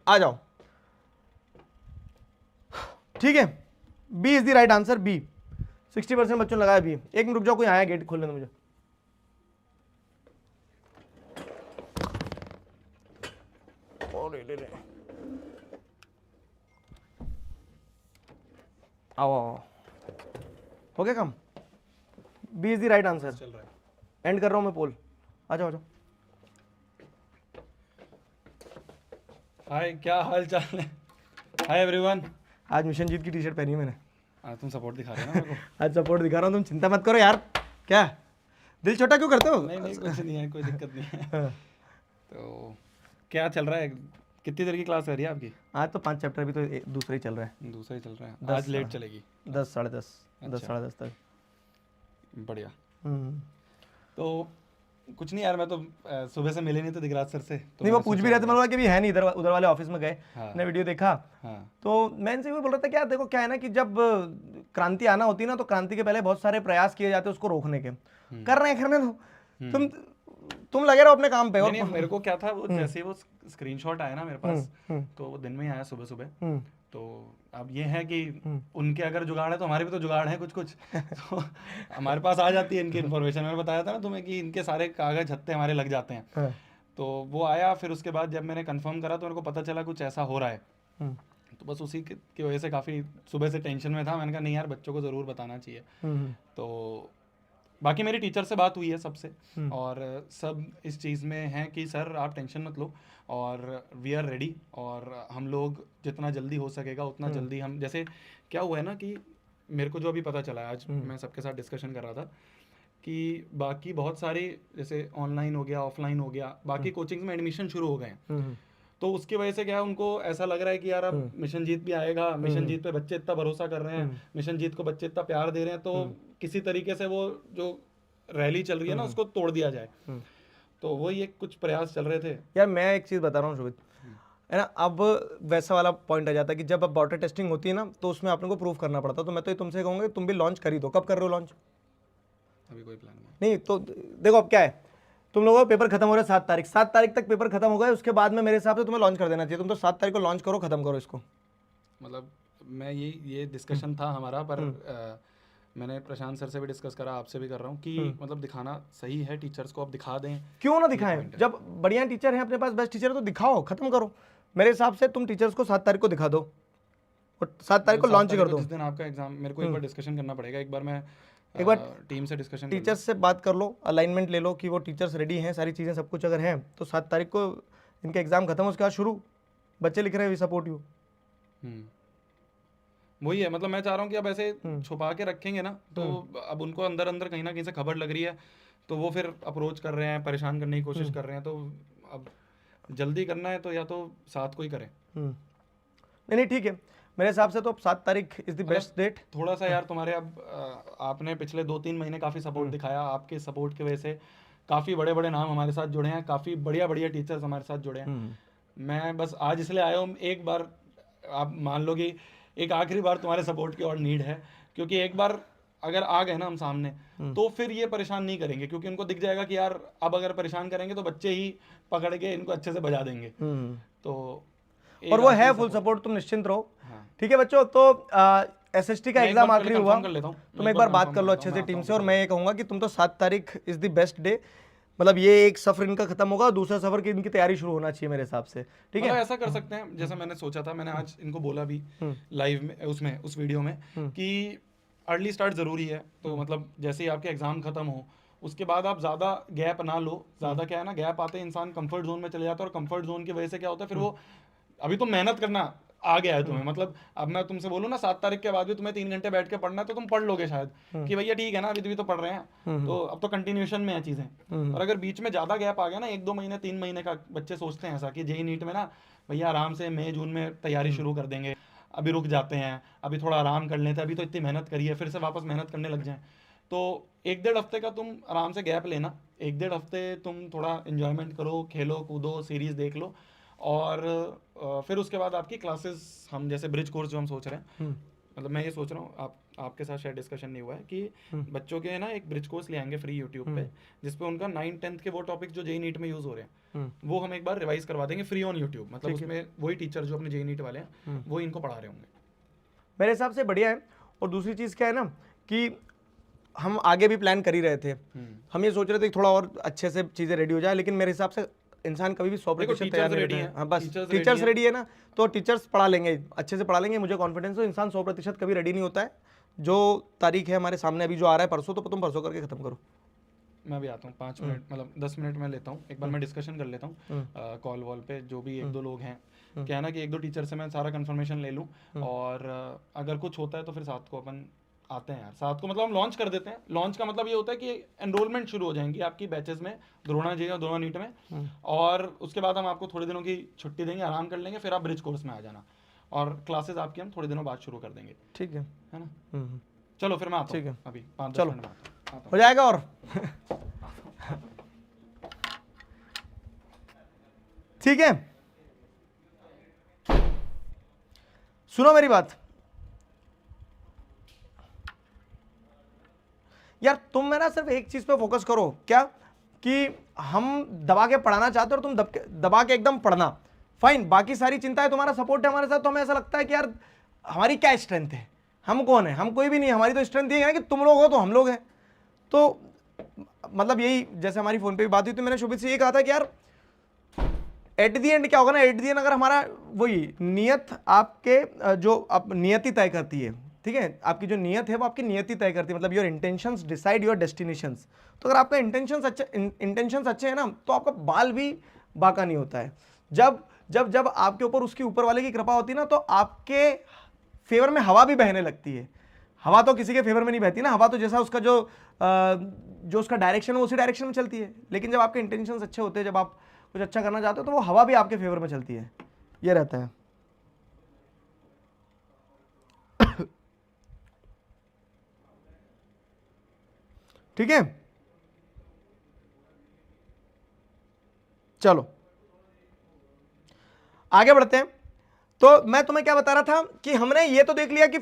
आ जाओ, ठीक है। B is the right answer, B. 60% बच्चों ने लगाया बी। एक मिनट रुक जाओ, कोई आया, गेट खोलने दो मुझे। आओ आओ, हो गया काम। B is the right answer. चल रहा है, एंड कर रहा हूं मैं पोल। आ जाओ आ जाओ। हाय क्या हाल चाल है? Hi everyone. आज मिशन जीत की टी शर्ट पहनी है मैंने। आज तुम सपोर्ट दिखा रहे हो ना मेरे को। आज सपोर्ट दिखा रहा हूँ, तुम चिंता मत करो यार। क्या दिल छोटा क्यों करते हो? नहीं नहीं कुछ नहीं है, कोई दिक्कत नहीं है। हाँ। तो क्या चल रहा है? कितनी देर की क्लास है रही है आपकी? आज तो 5 चैप्टर भी तो दूसरा ही चल रहा है। दूसरा ही चल रहा है, 10 आज लेट चलेगी। 10 साढ़े 10 10 अच्छा। साढ़े 10 तक। बढ़िया। हम्म। तो कुछ नहीं यार, मैं तो सुबह से मिले नहीं तो दिगराज सर से, तो नहीं वो मैंने पूछ भी सोचा रहे थे, मैंने बोला कि भी है नहीं, इधर उधर वाले ऑफिस में गए। हाँ। मैंने वीडियो देखा, हाँ तो मैं इनसे भी बोल रहा था कि यार देखो क्या है ना कि जब क्रांति आना होती है ना, तो क्रांति के पहले बहुत सारे प्रयास किए जाते हैं उसको रोकने के। कर रहे हैं, करने दो। तुम लगे रहो अपने काम पे। नहीं और नहीं, मेरे को क्या था, वो जैसे ही वो स्क्रीनशॉट आया ना मेरे पास, हम्म, तो वो दिन में ही आया सुबह सुबह। हम्म, तो अब ये है कि उनके अगर जुगाड़ है तो हमारे भी तो जुगाड़ है कुछ कुछ। तो हमारे पास आ जाती है इनकी इन्फॉर्मेशन। मैंने बताया था ना तुम्हें कि इनके सारे कागज हत्ते हमारे लग जाते हैं। हाँ, तो वो आया, फिर उसके बाद जब मैंने कंफर्म करा तो मेरे को पता चला कुछ ऐसा हो रहा है। हम्म, तो बस उसी की वजह से काफ़ी सुबह से टेंशन में था। मैंने कहा नहीं यार, बच्चों को ज़रूर बताना चाहिए। हम्म, तो बाकी मेरी टीचर से बात हुई है सबसे, और सब इस चीज़ में हैं कि सर आप टेंशन मत लो, और वी आर रेडी, और हम लोग जितना जल्दी हो सकेगा उतना जल्दी हम, जैसे क्या हुआ है ना कि मेरे को जो अभी पता चला है, आज मैं सबके साथ डिस्कशन कर रहा था कि बाकी बहुत सारे जैसे ऑनलाइन हो गया, ऑफलाइन हो गया, बाकी कोचिंग्स में एडमिशन शुरू हो गए हैं। तो उसकी वजह से क्या है, उनको ऐसा लग रहा है कि यार अब मिशन जीत भी आएगा, मिशन जीत पे बच्चे इतना भरोसा कर रहे हैं, मिशन जीत को बच्चे इतना प्यार दे रहे हैं, तो किसी तरीके से वो जो रैली चल रही है ना उसको तोड़ दिया जाए। तो वही एक कुछ प्रयास चल रहे थे। यार मैं एक चीज बता रहा हूँ शोभित, है ना। अब वैसा वाला पॉइंट आ जाता है कि जब अब वाटर टेस्टिंग होती है ना, तो उसमें आप लोगों को प्रूफ करना पड़ता है। तो मैं तो ये तुमसे कहूंगा कि तुम भी लॉन्च कर ही दो। कब कर रहे हो लॉन्च? अभी कोई प्लान नहीं। नहीं तो देखो अब क्या है, तुम लोगों का पेपर खत्म हो रहा है 7 तारीख। 7 तारीख तक पेपर खत्म हो गए, उसके बाद में मेरे हिसाब से तुम्हें लॉन्च कर देना चाहिए। तुम तो 7 तारीख को लॉन्च करो, खत्म करो इसको। मतलब मैं ये डिस्कशन था हमारा, पर मैंने प्रशांत सर से भी डिस्कस करा, आपसे भी कर रहा हूँ कि मतलब दिखाना सही है टीचर्स को, अब दिखा दें। क्यों ना ये दिखाएं? point है। जब बढ़िया टीचर हैं अपने पास, बेस्ट टीचर है, तो दिखाओ, खत्म करो। मेरे हिसाब से तुम टीचर्स को 7 तारीख को दिखा दो और 7 तारीख को 7 लॉन्च ही तारीख कर को दो। जिस दिन आपका एग्जाम, मेरे को एक बार डिस्कशन करना पड़ेगा। एक बार मैं एक बार टीम से डिस्कशन कर टीचर्स से बात कर लो, अलाइनमेंट ले लो कि वो टीचर्स रेडी हैं, सारी चीज़ें सब कुछ अगर हैं तो 7 तारीख को इनके एग्जाम खत्म, उसके बाद शुरू। बच्चे लिख रहे हैं वी सपोर्ट यू। वही है, मतलब मैं चाह रहा हूँ कि अब ऐसे छुपा के रखेंगे ना, तो अब उनको अंदर अंदर कहीं ना कहीं से खबर लग रही है, तो वो फिर अप्रोच कर रहे हैं, परेशान करने की कोशिश कर रहे हैं। तो अब जल्दी करना है तो या तो 7 को ही करें। नहीं नहीं ठीक है, मेरे हिसाब से तो 7 तारीख इज द बेस्ट डेट। थोड़ा सा यार तुम्हारे अब आपने पिछले 2-3 महीने काफ़ी सपोर्ट दिखाया, आपके सपोर्ट की वजह से काफ़ी बड़े बड़े नाम हमारे साथ जुड़े हैं, काफ़ी बढ़िया बढ़िया टीचर्स हमारे साथ जुड़े हैं। मैं बस आज इसलिए आया हूँ, एक बार आप मान लो कि एक आखिरी बार तुम्हारे सपोर्ट की और नीड है, क्योंकि एक बार अगर आ गए ना हम सामने, तो फिर ये परेशान नहीं करेंगे, क्योंकि उनको दिख जाएगा कि यार अब अगर परेशान करेंगे तो बच्चे ही पकड़ के इनको अच्छे से बजा देंगे। तो और वो है फुल सपोर्ट, तुम निश्चिंत रहो। हाँ। ठीक है बच्चों, तो एसएसटी का मैं एक एग्जाम बार आखिरी पहले हुआ, confirm कर लेता हूँ। तुम मैं एक एक बार बार बात confirm कर लो कर अच्छे लेता से हूँ, टीम मैं से। आता और हूँ मैं ये कहूंगा कि तुम तो 7 तारीख इज द बेस्ट डे, मतलब ये एक सफर इनका खत्म होगा, दूसरा सफर की इनकी तैयारी शुरू होना चाहिए मेरे हिसाब से। ठीक मतलब है, ऐसा कर सकते हैं, जैसा मैंने सोचा था, मैंने आज इनको बोला भी लाइव में, उसमें उस वीडियो में, कि अर्ली स्टार्ट ज़रूरी है। तो मतलब जैसे ही आपके एग्ज़ाम ख़त्म हो, उसके बाद आप ज़्यादा गैप ना लो। ज़्यादा क्या है ना, गैप आते इंसान कंफर्ट जोन में चले जाता है, और कंफर्ट जोन की वजह से क्या होता है, फिर वो अभी तो मेहनत करना आ गया है तुम्हें। मतलब अब मैं तुमसे बोलूँ ना 7 तारीख के बाद भी तुम्हें 3 घंटे बैठ के पढ़ना है, तो तुम पढ़ लोगे शायद, कि भैया ठीक है ना, अभी भी तो पढ़ रहे हैं, तो अब तो कंटिन्यूशन में है चीज़ें। और अगर बीच में ज़्यादा गैप आ गया ना, 1-2 महीने 3 महीने का, बच्चे सोचते हैं ऐसा कि जेई नीट में ना भैया आराम से मई जून में तैयारी शुरू कर देंगे, अभी रुक जाते हैं, अभी थोड़ा आराम कर लेते हैं, अभी तो इतनी मेहनत करी है, फिर से वापस मेहनत करने लग जाएं। तो 1-1.5 हफ्ते का तुम आराम से गैप लेना, 1-1.5 हफ्ते तुम थोड़ा इन्जॉयमेंट करो, खेलो कूदो, सीरीज़ देख लो, और फिर उसके बाद आपकी क्लासेस, हम जैसे ब्रिज कोर्स जो हम सोच रहे हैं, मतलब मैं ये सोच रहा हूँ, आपके साथ शायद डिस्कशन नहीं हुआ है कि बच्चों के ना एक ब्रिज कोर्स ले आएंगे फ्री यूट्यूब पे, जिसपे उनका 9th-10th के वो टॉपिक जो जेई नीट में यूज हो रहे हैं वो हम एक बार रिवाइज करवा देंगे फ्री ऑन यूट्यूब। मतलब उसमें वही टीचर जो अपने जेई नीट वाले हैं वो इनको पढ़ा रहे होंगे। मेरे हिसाब से बढ़िया है। और दूसरी चीज़ क्या है ना कि हम आगे भी प्लान कर ही रहे थे, हम ये सोच रहे थे कि थोड़ा और अच्छे से चीज़ें रेडी हो जाए, लेकिन मेरे हिसाब से इंसान कभी भी 100% तैयार नहीं रहता है। हाँ बस टीचर्स रेडी है ना, तो टीचर्स पढ़ा लेंगे, अच्छे से पढ़ा लेंगे, मुझे कॉन्फिडेंस है। इंसान 100% कभी रेडी नहीं होता है। जो तारीख है हमारे सामने अभी जो आ रहा है परसों, तो तुम परसों करके खत्म करो। मैं भी आता हूँ 5 मिनट, मतलब 10 मिनट में लेता हूँ, एक बार मैं डिस्कशन कर लेता हूँ कॉल वॉल पे, जो भी 1-2 लोग हैं। क्या है ना कि 1-2 टीचर से मैं सारा कंफर्मेशन ले लूँ, और अगर कुछ होता है तो फिर साथ को अपन आते हैं यार, साथ को मतलब हम लॉन्च कर देते हैं। लॉन्च का मतलब ये होता है कि एनरोलमेंट शुरू हो जाएंगी आपकी बैचेस में, द्रोणा जी और द्रोणा नीट में, और उसके बाद हम आपको थोड़े दिनों की छुट्टी देंगे, आराम कर लेंगे, फिर आप ब्रिज कोर्स में आ जाना, और क्लासेस आपकी हम थोड़े दिनों बाद शुरू कर देंगे। ठीक है ना? चलो फिर मैं आता हूँ, ठीक है, अभी 5-10 चलो मिनट में आता हूँ। हो जाएगा। और ठीक है, सुनो मेरी बात यार, तुम में ना सिर्फ एक चीज पे फोकस करो, क्या कि हम दबा के पढ़ाना चाहते हो और तुम दबा के एकदम पढ़ना, फाइन। बाकी सारी चिंताएं, तुम्हारा सपोर्ट है हमारे साथ, तो हमें ऐसा लगता है कि यार हमारी क्या स्ट्रेंथ है, हम कौन है, हम कोई भी नहीं, हमारी तो स्ट्रेंथ ये है कि तुम लोग हो तो हम लोग हैं। तो मतलब यही, जैसे हमारी फोन पे भी बात हुई, तो मैंने शोभित से ये कहा था कि यार एट दी एंड क्या होगा ना, एट दी एंड अगर हमारा वही नियत आपके जो आप नियति तय करती है, ठीक है, आपकी जो नियत है वो आपकी नियति तय करती है, मतलब your intentions decide your destinations. तो अगर आपका इंटेंशंस अच्छे हैं ना, तो आपका बाल भी बाका नहीं होता है। जब जब जब आपके ऊपर उसके ऊपर वाले की कृपा होती है ना, तो आपके फेवर में हवा भी बहने लगती है। हवा तो किसी के फेवर में नहीं बहती ना, हवा तो जैसा उसका जो उसका डायरेक्शन है उसी डायरेक्शन में चलती है। लेकिन जब आपके इंटेंशंस अच्छे होते हैं, जब आप कुछ अच्छा करना चाहते हो, तो वो हवा भी आपके फेवर में चलती है। ये रहता है। ठीक है, चलो आगे बढ़ते हैं। तो मैं तुम्हें क्या बता रहा था कि हमने ये तो देख लिया कि